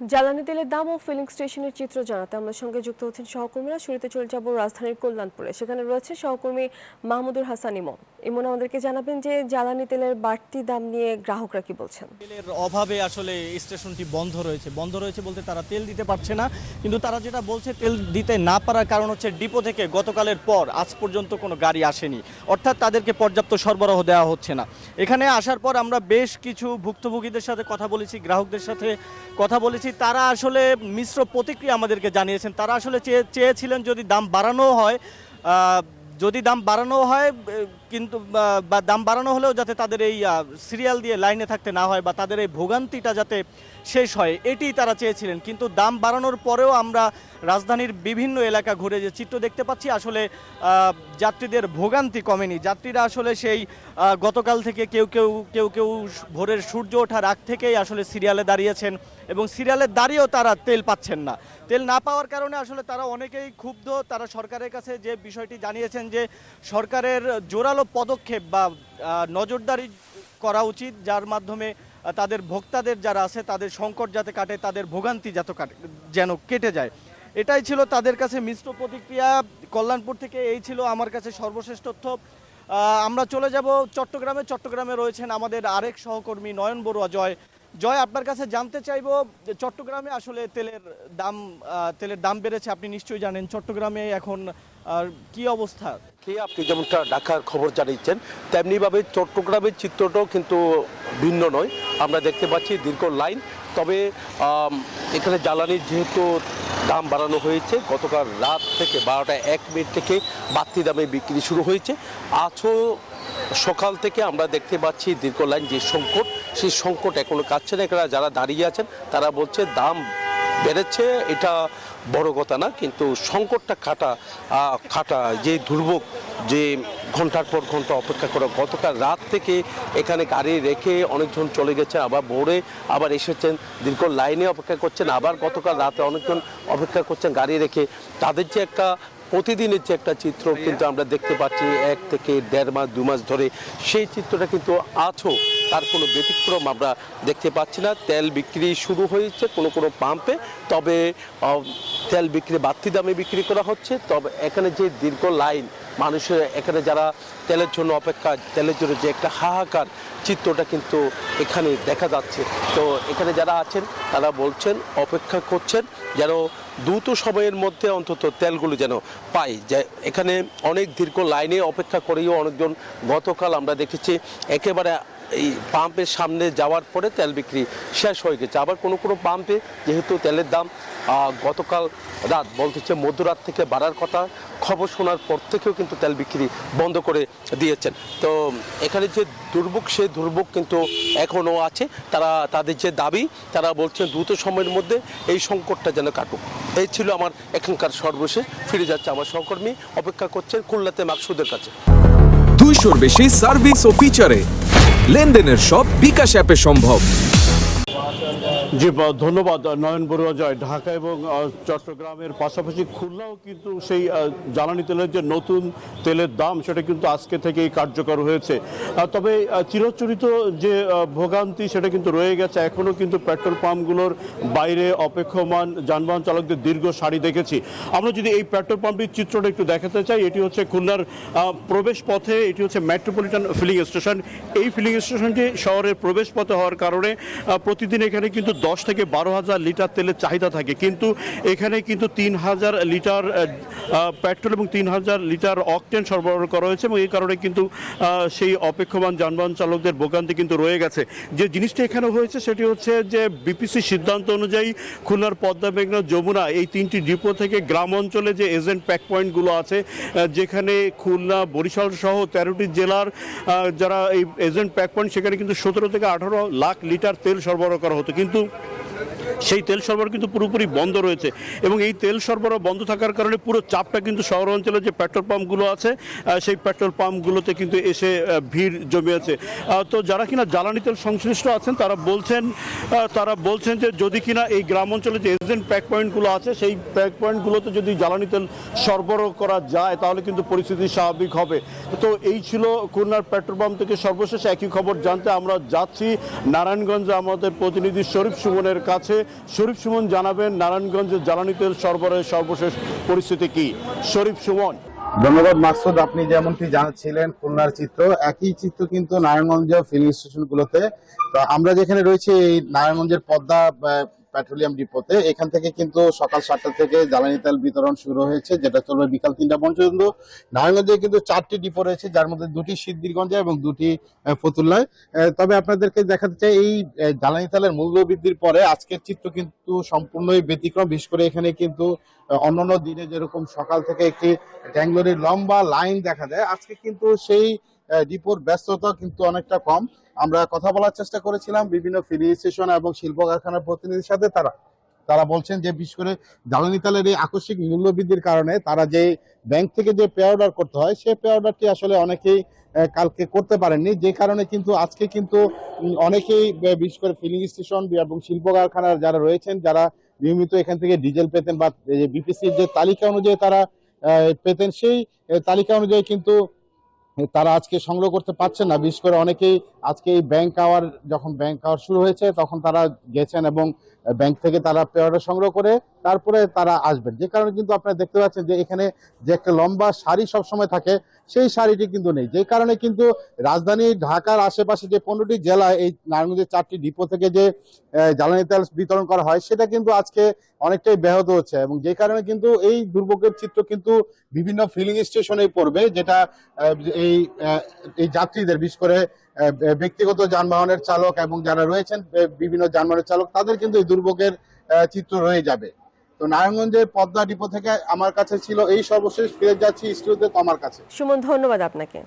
জ্বালানি তেলের দাম ও ফিলিং স্টেশনের চিত্র জানাতে আমাদের সঙ্গে যুক্ত হচ্ছেন সহকর্মীরা। শুরুতে চলে যাব রাজধানীর কল্যাণপুরে, সেখানে রয়েছে সহকর্মী মাহমুদুর হাসান ইমন। ইমন আমাদেরকে জানাবেন যে জ্বালানি তেলের বাড়তি দাম নিয়ে গ্রাহকরা কি বলছেন। তেলের অভাবে আসলে স্টেশনটি বন্ধ রয়েছে বলতে তারা তেল দিতে পারছে না, কিন্তু তারা যেটা বলছে তেল দিতে না পারার কারণ হচ্ছে ডিপো থেকে গতকালের পর আজ পর্যন্ত কোনো গাড়ি আসেনি, অর্থাৎ তাদেরকে পর্যাপ্ত সরবরাহ দেওয়া হচ্ছে না। এখানে আসার পর আমরা বেশ কিছু ভুক্তভোগীদের সাথে কথা বলেছি, গ্রাহকদের সাথে কথা বলেছি। তারা আসলে মিশ্র প্রতিক্রিয়া আমাদেরকে জানিয়েছেন। তারা আসলে চেয়েছিলেন যদি দাম বাড়ানো হয়, কিন্তু দাম বাড়ানো হলেও যাতে তাদের এই সিরিয়াল দিয়ে লাইনে থাকতে না হয় বা তাদের এই ভোগান্তিটা যাতে শেষ হয়, এটি তারা চেয়েছিলেন। কিন্তু দাম বাড়ানোর পরেও আমরা রাজধানীর বিভিন্ন এলাকা ঘুরে যে চিত্র দেখতে পাচ্ছি, আসলে যাত্রীদের ভোগান্তি কমেনি। যাত্রীরা আসলে সেই গতকাল থেকে কেউ ভোরের সূর্য ওঠার আগ থেকেই আসলে সিরিয়ালে দাঁড়িয়েছেন এবং সিরিয়ালে দাঁড়িয়েও তারা তেল পাচ্ছেন না। তেল না পাওয়ার কারণে আসলে তারা অনেকেই ক্ষুব্ধ। তারা সরকারের কাছে যে বিষয়টি জানিয়েছেন যে সরকারের জোরালো পদক্ষেপ বা নজরদারি করা উচিত, যার মাধ্যমে তাদের ভোক্তাদের যারা আছে তাদের সংকট যাতে কাটে, তাদের ভোগান্তি যেন কেটে যায়। এটাই ছিল তাদের কাছে মিশ্র প্রতিক্রিয়া। কল্যাণপুর থেকে এই ছিল আমার কাছে সর্বশেষ তথ্য। আমরা চলে যাব চট্টগ্রামে রয়েছেন আমাদের আরেক সহকর্মী নয়ন বড়ুয়া। জয়, আপনার কাছে জানতে চাইবো যে চট্টগ্রামে আসলে তেলের দাম বেড়েছে, আপনি নিশ্চয়ই জানেন। চট্টগ্রামে এখন কি অবস্থা? আপনি যেমনটা ঢাকার খবর জানিয়েছেন, তেমনিভাবে চট্টগ্রামের চিত্রটাও কিন্তু ভিন্ন নয়। আমরা দেখতে পাচ্ছি দীর্ঘ লাইন। তবে এখানে জ্বালানির যেহেতু দাম বাড়ানো হয়েছে, গতকাল রাত থেকে 12:01 থেকে বাড়তি দামে বিক্রি শুরু হয়েছে। আজও সকাল থেকে আমরা দেখতে পাচ্ছি দীর্ঘ লাইন। যে সংকট, সেই সংকট এখনো কাটছে না। এখানে যারা দাঁড়িয়ে আছেন তারা বলছে দাম বেড়েছে, এটা বড় কথা না, কিন্তু সংকটটা খাটা যে দুর্ভোগ, যে ঘন্টার পর ঘন্টা অপেক্ষা করা। গতকাল রাত থেকে এখানে গাড়ি রেখে অনেকজন চলে গেছে, আবার ভোরে আবার এসেছেন, দীর্ঘ লাইনে অপেক্ষা করছেন, আবার গতকাল রাতে অনেকজন অপেক্ষা করছেন গাড়ি রেখে। তাদের যে একটা প্রতিদিনের যে একটা চিত্র কিন্তু আমরা দেখতে পাচ্ছি 1 থেকে 1.5 মাস 2 মাস ধরে, সেই চিত্রটা কিন্তু আজও তার কোনো ব্যতিক্রম আমরা দেখতে পাচ্ছি না। তেল বিক্রি শুরু হয়েছে কোনো পাম্পে, তবে তেল বিক্রি বাড়তি দামে বিক্রি করা হচ্ছে। তবে এখানে যে দীর্ঘ লাইন, মানুষের এখানে যারা তেলের জন্য অপেক্ষা, তেলের জন্য যে একটা হাহাকার চিত্রটা কিন্তু এখানে দেখা যাচ্ছে। তো এখানে যারা আছেন তারা বলছেন, অপেক্ষা করছেন যেন দ্রুত সময়ের মধ্যে অন্তত তেলগুলো যেন পাই। যে এখানে অনেক দীর্ঘ লাইনে অপেক্ষা করেও অনেকজন, গতকাল আমরা দেখেছি একেবারে এই পাম্পের সামনে যাওয়ার পরে তেল বিক্রি শেষ হয়ে গেছে। আবার কোনো পাম্পে যেহেতু তেলের দাম গতকাল রাত বলতেছে মধ্যরাত থেকে বাড়ার কথা, খবর শোনার পর থেকেও কিন্তু তেল বিক্রি বন্ধ করে দিয়েছেন। তো এখানে যে দুর্ভোগ, সেই দুর্ভোগ কিন্তু এখনও আছে। তাদের যে দাবি, তারা বলছেন দ্রুত সময়ের মধ্যে এই সংকটটা যেন কাটুক। এই ছিল আমার এখানকার সর্বশেষ। ফিরে যাচ্ছে আমার সহকর্মী, অপেক্ষা করছেন খুলনাতে মাকসুদের কাছে। 200-র বেশি সার্ভিস ও ফিচারে লেনদেনের সব বিকাশ অ্যাপে সম্ভব। জি, ধন্যবাদ নয়ন বড়ুয়া। ঢাকা এবং চট্টগ্রামের পাশাপাশি খুলনাও কিন্তু সেই জ্বালানি তেলের যে নতুন তেলের দাম, সেটা কিন্তু আজকে থেকেই কার্যকর হয়েছে। তবে চিরাচরিত যে ভোগান্তি, সেটা কিন্তু রয়ে গেছে। এখনও কিন্তু পেট্রোল পাম্পগুলোর বাইরে অপেক্ষমান যানবাহন চালকদের দীর্ঘ সারি দেখেছি। আমরা যদি এই পেট্রোল পাম্পটির চিত্রটা একটু দেখাতে চাই, এটি হচ্ছে খুলনার প্রবেশ পথে, এটি হচ্ছে মেট্রোপলিটন ফিলিং স্টেশন। এই ফিলিং স্টেশনটি শহরের প্রবেশ পথে হওয়ার কারণে প্রতিদিন এখানে কিন্তু 10 থেকে 12,000 লিটার তেলের চাহিদা থাকে, কিন্তু এখানে কিন্তু 3,000 লিটার পেট্রোল এবং 3,000 লিটার অকটেন সরবরাহ করা হয়েছে। এবং এই কারণে কিন্তু সেই অপেক্ষমান যানবাহন চালকদের ভোগান্তি কিন্তু রয়ে গেছে। যে জিনিসটা এখানে হয়েছে সেটি হচ্ছে যে বিপিসি সিদ্ধান্ত অনুযায়ী খুলনার পদ্মা, মেঘনা, যমুনা এই 3টি ডিপো থেকে গ্রাম অঞ্চলে যে এজেন্ট প্যাক পয়েন্টগুলো আছে, যেখানে খুলনা, বরিশাল সহ 13টি জেলার যারা এই এজেন্ট প্যাক পয়েন্ট, সেখানে কিন্তু 17 থেকে 18 লাখ লিটার তেল সরবরাহ করা হতো, কিন্তু সেই তেল সরবরাহ কিন্তু পুরোপুরি বন্ধ রয়েছে। এবং এই তেল সরবরাহ বন্ধ থাকার কারণে পুরো চাপটা কিন্তু শহর অঞ্চলে যে পেট্রোল পাম্পগুলো আছে, সেই পেট্রোল পাম্পগুলোতে কিন্তু এসে ভিড় জমিয়েছে। তো যারা কিনা জ্বালানি তেল সংশ্লিষ্ট আছেন, তারা বলছেন যে যদি কিনা এই গ্রাম অঞ্চলে যে এজেন্ট প্যাক পয়েন্টগুলো আছে, সেই প্যাক পয়েন্টগুলোতে যদি জ্বালানি তেল সরবরাহ করা যায়, তাহলে কিন্তু পরিস্থিতি স্বাভাবিক হবে। তো এই ছিল খুলনার পেট্রোল পাম্প থেকে সর্বশেষ। একই খবর জানতে আমরা যাচ্ছি নারায়ণগঞ্জে আমাদের প্রতিনিধি শরীফ সুমনের কাছে। শরীফ সুমন জানাবেন নারায়ণগঞ্জের জ্বালানি তেল সরবরাহের সর্বশেষ পরিস্থিতি কি। শরীফ সুমন। ধন্যবাদ মাকসুদ, আপনি যেমনটি জানাচ্ছিলেন খুলনার চিত্র, একই চিত্র কিন্তু নারায়ণগঞ্জ ফিলিং স্টেশনগুলোতে। তো আমরা যেখানে রয়েছি এই নারায়ণগঞ্জের পদ্মা পেট্রোলিয়াম ডিপোতে, এখান থেকে কিন্তু সকাল 7টা থেকে জ্বালানি তেল বিতরণ শুরু হয়েছে, যেটা চলবে বিকাল 3টা পর্যন্ত। নারায়ণগঞ্জে কিন্তু 4টি ডিপো রয়েছে, যার মধ্যে 2টি সিদ্ধিরগঞ্জে এবং 2টি ফতুল্লায়। তবে আপনাদেরকে দেখাতে চাই এই জ্বালানি তেলের মূল্য বৃদ্ধির পরে আজকের চিত্র কিন্তু সম্পূর্ণই ব্যতিক্রম। বিশেষ করে এখানে কিন্তু অন্যান্য দিনে যেরকম সকাল থেকে একটি ট্যাংলোরির লম্বা লাইন দেখা যায়, আজকে কিন্তু সেই ডিপোর ব্যস্ততা কিন্তু অনেকটা কম। আমরা কথা বলার চেষ্টা করেছিলাম বিভিন্ন ফিলিং স্টেশন এবং শিল্প কারখানার প্রতিনিধির সাথে। তারা বলছেন যে বিশেষ করে জ্বালানি তেলের এই আকস্মিক মূল্য বৃদ্ধির কারণে তারা যে ব্যাংক থেকে যে পে অর্ডার করতে হয়, সেই পে অর্ডারটি আসলে অনেকেই কালকে করতে পারেননি, যে কারণে কিন্তু আজকে কিন্তু অনেকেই বিশেষ করে ফিলিং স্টেশন এবং শিল্প কারখানার যারা রয়েছেন, যারা নিয়মিত এখান থেকে ডিজেল পেতেন বা বিপিসির যে তালিকা অনুযায়ী তারা পেতেন, সেই তালিকা অনুযায়ী কিন্তু তারা আজকে সংগ্রহ করতে পারছেন না। বিশেষ করে অনেকেই আজকে এই যখন ব্যাংক আওয়ার শুরু হয়েছে তখন তারা গেছেন এবং ব্যাংক থেকে তারা পে অর্ডার সংগ্রহ করে তারপরে তারা আসবেন, যে কারণে কিন্তু আপনারা দেখতে পাচ্ছেন যে এখানে যে একটা লম্বা সারি সবসময় থাকে, সেই সারিটি কিন্তু নেই। যে কারণে কিন্তু রাজধানী ঢাকার আশেপাশে যে 15টি জেলায় এই নারায়ণগঞ্জের 4টি ডিপো থেকে যে জ্বালানি তেল বিতরণ করা হয়, সেটা কিন্তু আজকে অনেকটাই ব্যাহত হচ্ছে, এবং যে কারণে কিন্তু এই দুর্ভোগের চিত্র কিন্তু বিভিন্ন ফিলিং স্টেশনে পড়বে, যেটা এই যাত্রীদের বিশেষ করে ব্যক্তিগত যানবাহনের চালক এবং যারা রয়েছেন বিভিন্ন যানবাহনের চালক, তাদের কিন্তু এই দুর্ভোগের চিত্র রয়ে যাবে। তো নারায়ণগঞ্জের পদ্মা ডিপো থেকে আমার কাছে ছিল এই সর্বশেষ, ফিরে যাচ্ছি স্টুডিওতে আমার কাছে। সুমন, ধন্যবাদ আপনাকে।